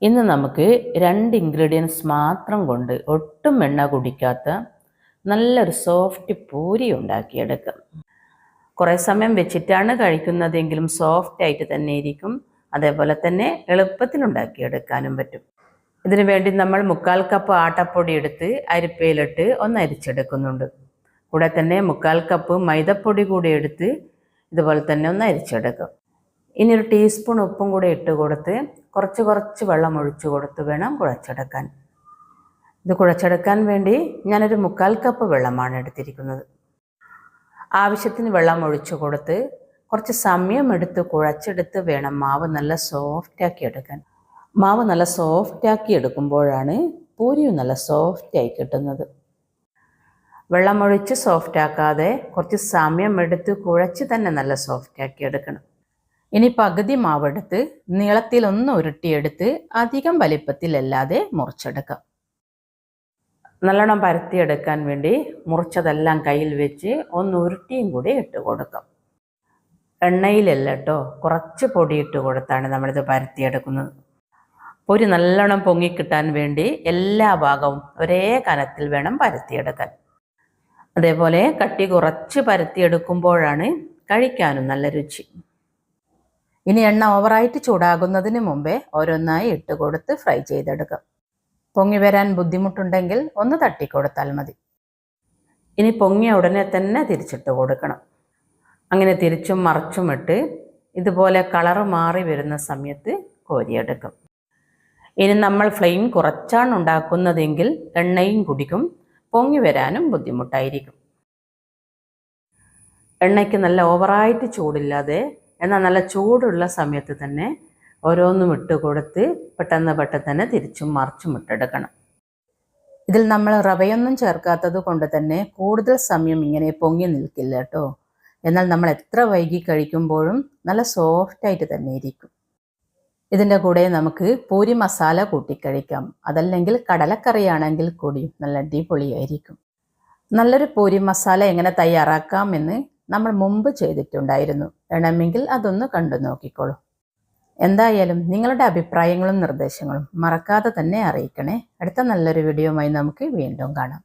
ഇന്ന് നമുക്ക് 2 ഇൻഗ്രീഡിയൻസ് മാത്രം കൊണ്ട് ഒട്ടും എണ്ണ കുടിക്കാത്ത നല്ലൊരു സോഫ്റ്റ് പൂരി ഉണ്ടാക്കിയെടുക്കാം. കുറേ സമയം വെച്ചിട്ടാണ് കഴിക്കുന്നതെങ്കിലും സോഫ്റ്റ് ആയിട്ട് തന്നെ ഇരിക്കും. അതേപോലെ തന്നെ എളുപ്പത്തിൽ ഉണ്ടാക്കിയെടുക്കാനും പറ്റും. ഇതിനു വേണ്ടി നമ്മൾ 1/4 കപ്പ് ആട്ടപ്പൊടി എടുത്ത് അരിപ്പയിലിട്ട് ഒന്ന് അരിച്ചെടുക്കുന്നുണ്ട്. കൂടെ തന്നെ 1/4 കപ്പ് മൈദപ്പൊടി കൂടി എടുത്ത് ഇതുപോലെ തന്നെ ഒന്ന് അരിച്ചെടുക്കും. ഇനി ഒരു ടീസ്പൂൺ ഉപ്പും കൂടി ഇട്ട് കൊടുത്ത് കുറച്ച് വെള്ളം ഒഴിച്ചു കൊടുത്ത് വേണം കുഴച്ചെടുക്കാൻ. ഇത് കുഴച്ചെടുക്കാൻ വേണ്ടി ഞാനൊരു 1/4 കപ്പ് വെള്ളമാണ് എടുത്തിരിക്കുന്നത്. ആവശ്യത്തിന് വെള്ളം ഒഴിച്ചു കൊടുത്ത് കുറച്ച് സമയം എടുത്ത് കുഴച്ചെടുത്ത് വേണം മാവ് നല്ല സോഫ്റ്റാക്കി എടുക്കാൻ. മാവ് നല്ല സോഫ്റ്റാക്കി എടുക്കുമ്പോഴാണ് പൂരിയും നല്ല സോഫ്റ്റായി കിട്ടുന്നത്. വെള്ളമൊഴിച്ച് സോഫ്റ്റാക്കാതെ കുറച്ച് സമയം എടുത്ത് കുഴച്ച് തന്നെ നല്ല സോഫ്റ്റാക്കി എടുക്കണം. ഇനി പകുതി മാവെടുത്ത് നീളത്തിലൊന്ന് ഉരുട്ടിയെടുത്ത് അധികം വലിപ്പത്തിലല്ലാതെ മുറിച്ചെടുക്കാം. നല്ലോണം പരത്തിയെടുക്കാൻ വേണ്ടി മുറിച്ചതെല്ലാം കയ്യിൽ വെച്ച് ഒന്ന് ഉരുട്ടിയും കൂടി ഇട്ട് കൊടുക്കാം. എണ്ണയിലല്ല കേട്ടോ, കുറച്ച് പൊടി ഇട്ട് കൊടുത്താണ് നമ്മളിത് പരത്തിയെടുക്കുന്നത്. പൊരി നല്ലോണം പൊങ്ങിക്കിട്ടാൻ വേണ്ടി എല്ലാ ഭാഗവും ഒരേ കനത്തിൽ വേണം പരത്തിയെടുക്കാൻ. അതേപോലെ കട്ടി കുറച്ച് പരത്തിയെടുക്കുമ്പോഴാണ് കഴിക്കാനും നല്ല രുചി. ഇനി എണ്ണ ഓവറായിട്ട് ചൂടാകുന്നതിന് മുമ്പേ ഓരോന്നായി ഇട്ട് കൊടുത്ത് ഫ്രൈ ചെയ്തെടുക്കാം. പൊങ്ങി വരാൻ ബുദ്ധിമുട്ടുണ്ടെങ്കിൽ ഒന്ന് തട്ടിക്കൊടുത്താൽ മതി. ഇനി പൊങ്ങിയ ഉടനെ തന്നെ തിരിച്ചിട്ട് കൊടുക്കണം. അങ്ങനെ തിരിച്ചും മറിച്ചും ഇട്ട് ഇതുപോലെ കളറ് മാറി വരുന്ന സമയത്ത് കോരിയെടുക്കും. ഇനി നമ്മൾ ഫ്ലെയിം കുറച്ചാണ് ഉണ്ടാക്കുന്നതെങ്കിൽ എണ്ണയും കുടിക്കും, പൊങ്ങി വരാനും ബുദ്ധിമുട്ടായിരിക്കും. എണ്ണയ്ക്ക് നല്ല ഓവറായിട്ട് ചൂടില്ലാതെ എന്നാൽ നല്ല ചൂടുള്ള സമയത്ത് തന്നെ ഓരോന്നും ഇട്ട് കൊടുത്ത് പെട്ടെന്ന് തന്നെ തിരിച്ചും മറിച്ചും ഇട്ടെടുക്കണം. ഇതിൽ നമ്മൾ റവയൊന്നും ചേർക്കാത്തത് കൊണ്ട് തന്നെ കൂടുതൽ സമയം ഇങ്ങനെ പൊങ്ങി നിൽക്കില്ല കേട്ടോ. എന്നാൽ നമ്മൾ എത്ര വൈകി കഴിക്കുമ്പോഴും നല്ല സോഫ്റ്റായിട്ട് തന്നെ ഇരിക്കും. ഇതിൻ്റെ കൂടെ നമുക്ക് പൂരി മസാല കൂട്ടിക്കഴിക്കാം. അതല്ലെങ്കിൽ കടലക്കറിയാണെങ്കിൽ കൂടി നല്ല അടിപൊളിയായിരിക്കും. നല്ലൊരു പൂരി മസാല എങ്ങനെ തയ്യാറാക്കാമെന്ന് നമ്മൾ മുമ്പ് ചെയ്തിട്ടുണ്ടായിരുന്നു. വേണമെങ്കിൽ അതൊന്ന് കണ്ടു നോക്കിക്കോളൂ. എന്തായാലും നിങ്ങളുടെ അഭിപ്രായങ്ങളും നിർദ്ദേശങ്ങളും മറക്കാതെ തന്നെ അറിയിക്കണേ. അടുത്ത നല്ലൊരു വീഡിയോയുമായി നമുക്ക് വീണ്ടും കാണാം.